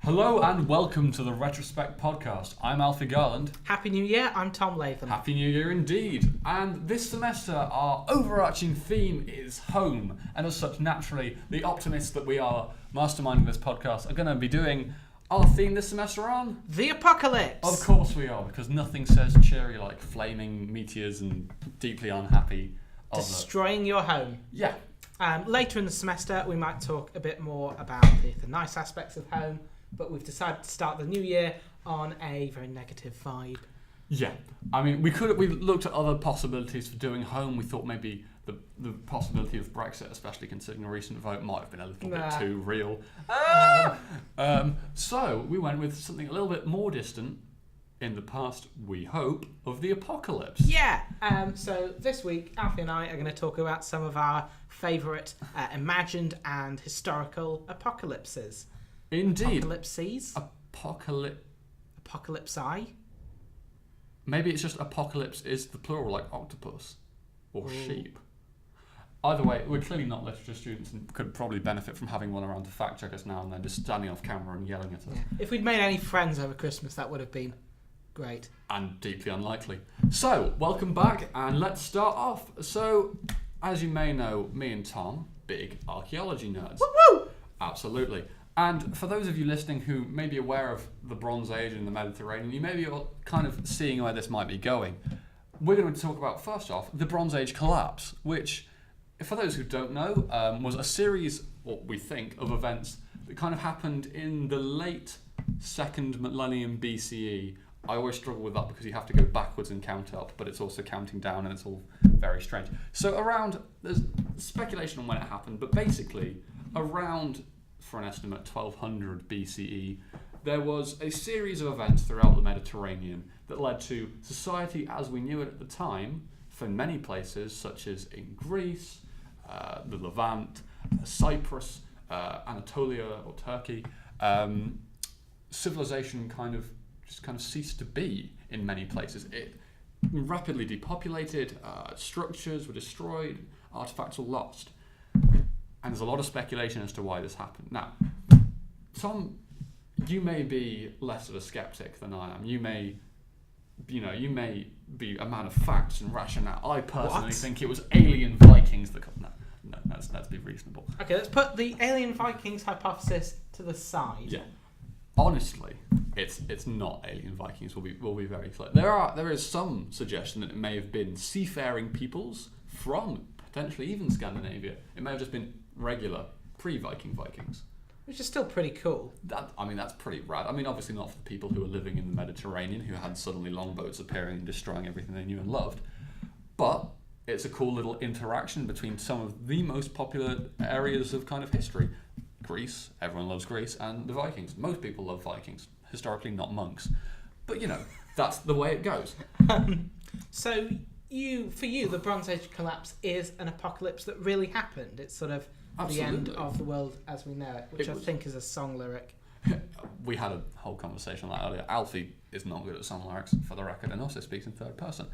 Hello and welcome to the Retrospect podcast. I'm Alfie Garland. Happy New Year, I'm Tom Latham. Happy New Year indeed. And this semester our overarching theme is home. And as such, naturally, the optimists that we are masterminding this podcast are going to be doing our theme this semester on the apocalypse. Of course we are, because nothing says cheery like flaming meteors and deeply unhappy destroying your home. Yeah. Later in the semester, we might talk a bit more about the nice aspects of home, but we've decided to start the new year on a very negative vibe. Yeah, I mean, we looked at other possibilities for doing home. We thought maybe the possibility of Brexit, especially considering the recent vote, might have been a little bit too real. So we went with something a little bit more distant in the past, we hope, of the apocalypse. Yeah, so this week, Alfie and I are going to talk about some of our favourite imagined and historical apocalypses. Indeed. Apocalypses? Apocalypse-I? Maybe it's just apocalypse is the plural, like octopus or sheep. Either way, we're clearly not literature students and could probably benefit from having one around to fact check us now and then, just standing off camera and yelling at us. Yeah. If we'd made any friends over Christmas, that would have been great. And deeply unlikely. So, welcome back, and let's start off. So, as you may know, me and Tom, big archaeology nerds. Woo-woo! Absolutely. And for those of you listening who may be aware of the Bronze Age in the Mediterranean, you may be kind of seeing where this might be going. We're going to talk about, first off, the Bronze Age collapse, which, for those who don't know, was a series, what we think, of events that kind of happened in the late 2nd millennium BCE. I always struggle with that because you have to go backwards and count up, but it's also counting down and it's all very strange. So there's speculation on when it happened, but basically around, for an estimate, 1200 BCE, there was a series of events throughout the Mediterranean that led to society as we knew it at the time, for many places, such as in Greece, the Levant, Cyprus, Anatolia or Turkey. Civilization kind of ceased to be in many places. It rapidly depopulated, structures were destroyed, artifacts were lost. And there's a lot of speculation as to why this happened. Now, Tom, you may be less of a skeptic than I am. You may be a man of facts and rationale. I personally think it was alien Vikings that... No, let's be reasonable. Okay, let's put the alien Vikings hypothesis to the side. Yeah. Honestly, it's not alien Vikings. We'll be very clear. There is some suggestion that it may have been seafaring peoples from potentially even Scandinavia. It may have just been regular pre-Viking Vikings, which is still pretty cool. That's pretty rad. I mean, obviously not for the people who were living in the Mediterranean who had suddenly longboats appearing and destroying everything they knew and loved, but it's a cool little interaction between some of the most popular areas of kind of history. Greece, everyone loves Greece, and the Vikings. Most people love Vikings. Historically, not monks. But, that's the way it goes. So, for you, the Bronze Age collapse is an apocalypse that really happened. It's sort of the end of the world as we know it, which I think is a song lyric. We had a whole conversation on that earlier. Alfie is not good at song lyrics, for the record, and also speaks in third person.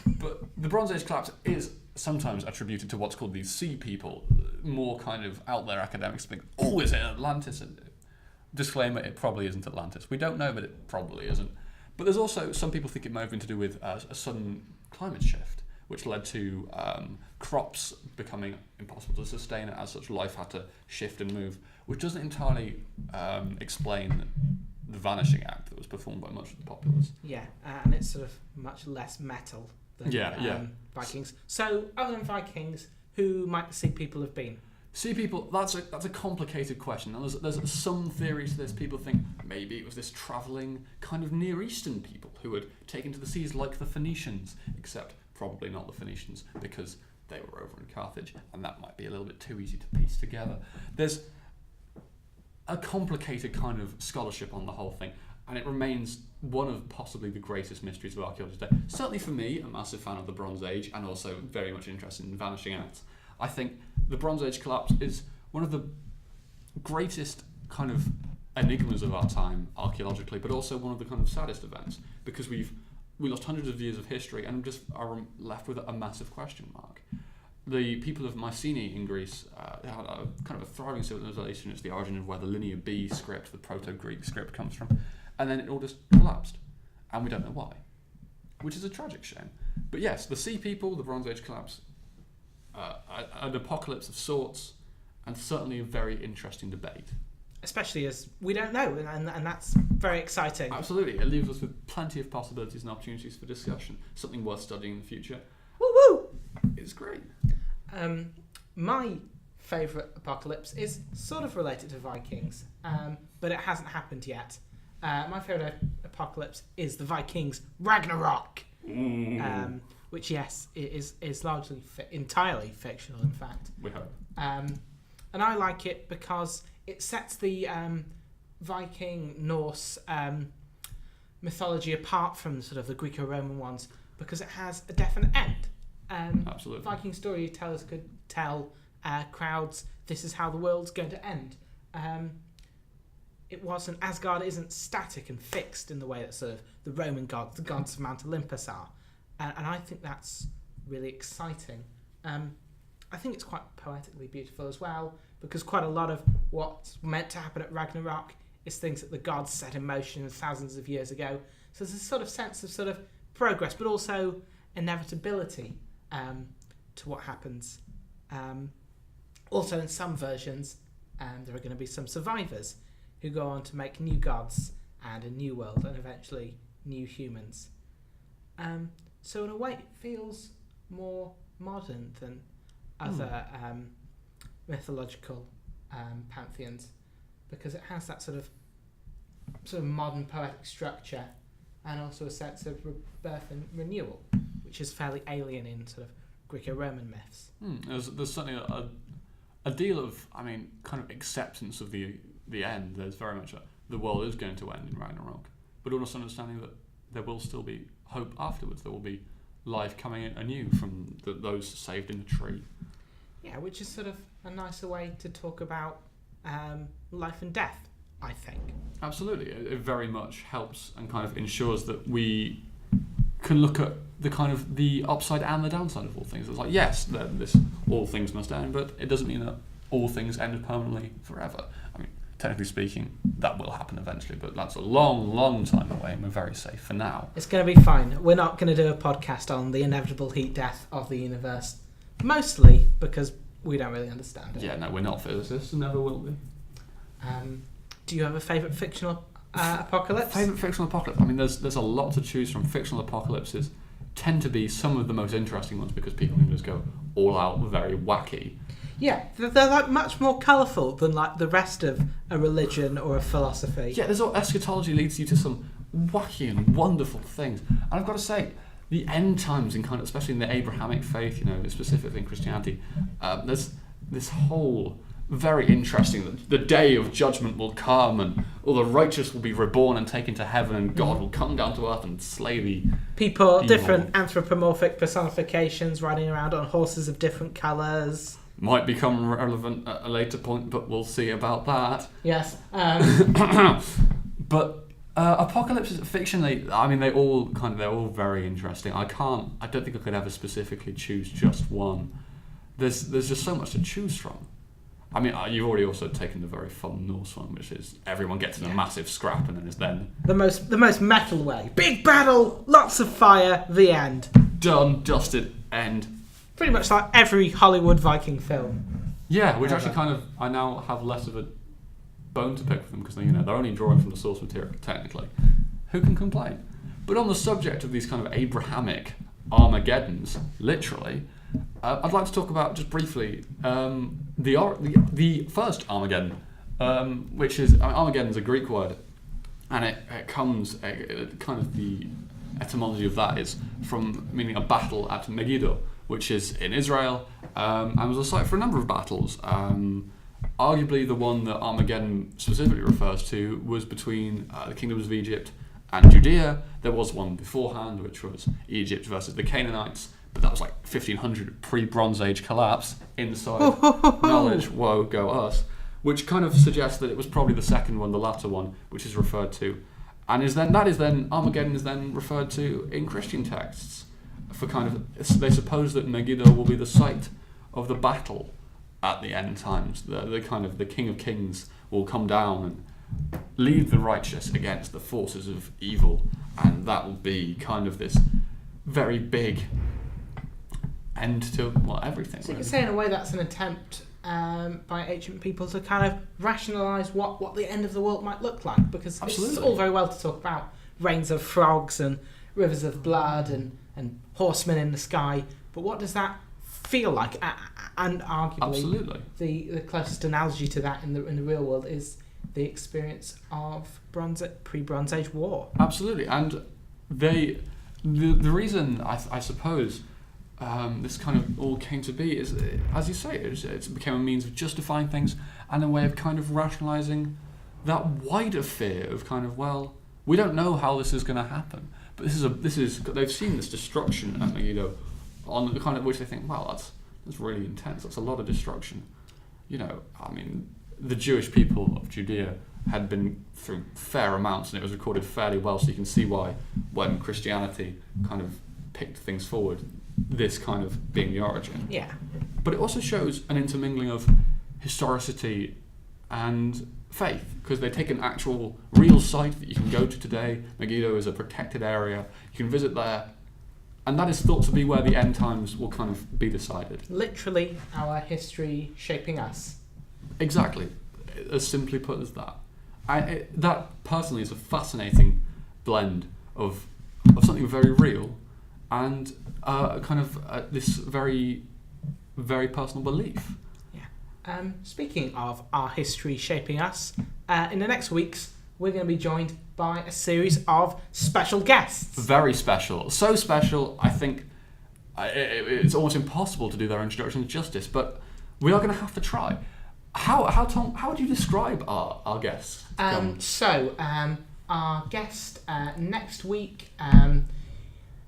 But the Bronze Age collapse is sometimes attributed to what's called the Sea People. More kind of out there academics think, is it Atlantis? And disclaimer, it probably isn't Atlantis. We don't know, but it probably isn't. But there's also, some people think it may have been to do with a sudden climate shift, which led to crops becoming impossible to sustain, and as such life had to shift and move, which doesn't entirely explain the vanishing act that was performed by much of the populace. Yeah, and it's sort of much less metal than Vikings. So, other than Vikings, who might the Sea People have been? Sea People, that's a complicated question. And there's some theories to this. People think maybe it was this travelling kind of Near Eastern people who had taken to the seas like the Phoenicians, except probably not the Phoenicians because they were over in Carthage, and that might be a little bit too easy to piece together. There's a complicated kind of scholarship on the whole thing, and it remains one of possibly the greatest mysteries of archaeology today. Certainly for me, a massive fan of the Bronze Age, and also very much interested in vanishing acts. I think the Bronze Age collapse is one of the greatest kind of enigmas of our time archaeologically, but also one of the kind of saddest events, because we lost hundreds of years of history and just are left with a massive question mark. the people of Mycenae in Greece had a kind of a thriving civilization. It's the origin of where the Linear B script, the Proto-Greek script, comes from. And then it all just collapsed. And we don't know why. Which is a tragic shame. But yes, the Sea People, the Bronze Age collapse, an apocalypse of sorts, and certainly a very interesting debate. Especially as we don't know, and that's very exciting. Absolutely. It leaves us with plenty of possibilities and opportunities for discussion. Something worth studying in the future. Woo woo! It's great. My favourite apocalypse is sort of related to Vikings, but it hasn't happened yet. My favourite apocalypse is the Vikings' Ragnarok, which, yes, is largely entirely fictional, in fact. We hope. And I like it because it sets the Viking Norse mythology apart from sort of the Greco-Roman ones, because it has a definite end. Absolutely. Viking storytellers could tell crowds, this is how the world's going to end. It wasn't, Asgard isn't static and fixed in the way that sort of the Roman gods, the gods of Mount Olympus are. And I think that's really exciting. I think it's quite poetically beautiful as well, because quite a lot of what's meant to happen at Ragnarok is things that the gods set in motion thousands of years ago. So there's a sort of sense of sort of progress, but also inevitability to what happens. Also, in some versions, there are going to be some survivors who go on to make new gods and a new world and eventually new humans. So in a way, it feels more modern than other mythological pantheons, because it has that sort of modern poetic structure and also a sense of rebirth and renewal, which is fairly alien in sort of Greco-Roman myths. There's certainly a deal of, kind of acceptance of the end. There's very much the world is going to end in Ragnarok, but also understanding that there will still be hope afterwards. There will be life coming in anew from those saved in the tree. Yeah, which is sort of a nicer way to talk about life and death, I think. Absolutely. It very much helps and kind of ensures that we can look at the kind of the upside and the downside of all things. It's like, yes, all things must end, but it doesn't mean that all things end permanently forever. Technically speaking, that will happen eventually, but that's a long, long time away, and we're very safe for now. It's going to be fine. We're not going to do a podcast on the inevitable heat death of the universe, mostly because we don't really understand it. Yeah, no, we're not physicists and never will be. Do you have a favourite fictional apocalypse? Favourite fictional apocalypse? There's a lot to choose from. Fictional apocalypses tend to be some of the most interesting ones because people can just go all out, very wacky. Yeah, they're like much more colourful than like the rest of a religion or a philosophy. Yeah, there's all eschatology leads you to some wacky and wonderful things. And I've got to say, the end times in kind of, especially in the Abrahamic faith, specifically in Christianity, there's this whole very interesting, the day of judgment will come and all the righteous will be reborn and taken to heaven and God will come down to earth and slay the people, evil. Different anthropomorphic personifications riding around on horses of different colours. Might become relevant at a later point, but we'll see about that. Yes. But apocalypses, fictionally, they're all very interesting. I don't think I could ever specifically choose just one. There's just so much to choose from. You've already also taken the very fun Norse one, which is everyone gets in a massive scrap and then is then the most metal way. Big battle, lots of fire, the end. Done, dusted, end. Pretty much like every Hollywood Viking film. Yeah, which actually I now have less of a bone to pick with them because they're only drawing from the source material, technically. Who can complain? But on the subject of these kind of Abrahamic Armageddons, literally, I'd like to talk about, just briefly, the first Armageddon, which is, Armageddon is a Greek word, and it comes, kind of the etymology of that is from meaning a battle at Megiddo, which is in Israel, and was a site for a number of battles. Arguably the one that Armageddon specifically refers to was between the kingdoms of Egypt and Judea. There was one beforehand, which was Egypt versus the Canaanites, but that was like 1500 pre-Bronze Age collapse. Inside knowledge, woe, go us. Which kind of suggests that it was probably the second one, the latter one, which is referred to. And Armageddon is then referred to in Christian texts. For kind of, they suppose that Megiddo will be the site of the battle at the end times. The kind of the King of Kings will come down and lead the righteous against the forces of evil, and that will be kind of this very big end to everything. So you could say in a way that's an attempt by ancient people to kind of rationalise what the end of the world might look like, because Absolutely. It's all very well to talk about rains of frogs and rivers of blood and horsemen in the sky, but what does that feel like? And arguably, Absolutely. the closest analogy to that in the real world is the experience of pre-Bronze Age war. Absolutely, and the reason I suppose this kind of all came to be is, as you say, it became a means of justifying things and a way of kind of rationalising that wider fear of kind of, well, we don't know how this is going to happen, but they've seen this destruction at Megiddo, on the kind of which they think, wow, that's really intense. That's a lot of destruction. I mean, the Jewish people of Judea had been through fair amounts, and it was recorded fairly well, so you can see why when Christianity kind of picked things forward, this kind of being the origin. Yeah. But it also shows an intermingling of historicity and faith, because they take an actual real site that you can go to today. Megiddo is a protected area. You can visit there, and that is thought to be where the end times will kind of be decided. Literally, our history shaping us. Exactly, as simply put as that. That personally is a fascinating blend of something very real and kind of this very, very personal belief. Yeah. Speaking of our history shaping us, in the next weeks we're going to be joined by a series of special guests. Very special. So special, I think it's almost impossible to do their introductions justice, but we are going to have to try. Tom, how would you describe our guests? Our guest next week,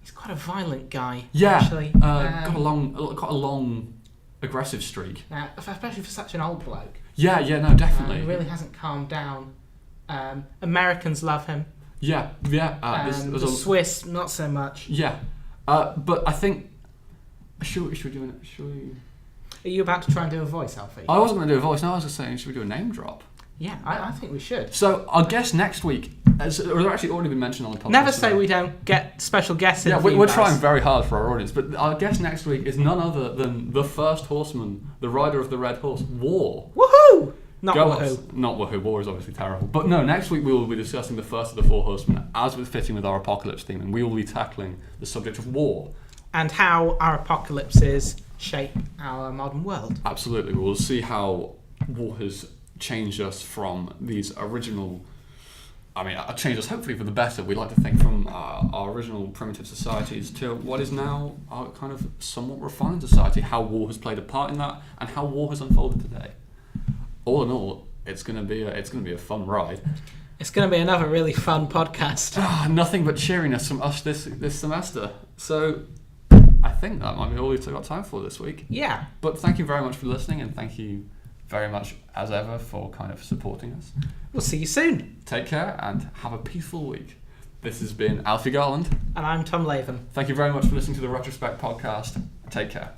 he's quite a violent guy. Yeah, actually. got a long, aggressive streak. Especially for such an old bloke. Yeah, no, definitely. He really hasn't calmed down. Americans love him. Yeah. The Swiss, not so much. Yeah, but I think should we do it? Are you about to try and do a voice, Alfie? I wasn't going to do a voice. No, I was just saying, should we do a name drop? Yeah, I think we should. So our guest next week has actually already been mentioned on the podcast. Never say we don't get special guests in. Yeah, we're trying very hard for our audience, but our guest next week is none other than the first horseman, the rider of the red horse, War. Woohoo! Not Woohoo. War is obviously terrible. But no, next week we will be discussing the first of the four horsemen, as with fitting with our apocalypse theme, and we will be tackling the subject of war. And how our apocalypses shape our modern world. Absolutely. We'll see how war has changed us from these original... changed us hopefully for the better. We like to think from our original primitive societies to what is now our kind of somewhat refined society, how war has played a part in that, and how war has unfolded today. All in all, it's going to be a fun ride. It's going to be another really fun podcast. Nothing but cheeriness from us this semester. So I think that might be all we've got time for this week. Yeah. But thank you very much for listening, and thank you very much, as ever, for kind of supporting us. We'll see you soon. Take care and have a peaceful week. This has been Alfie Garland. And I'm Tom Latham. Thank you very much for listening to the Retrospect podcast. Take care.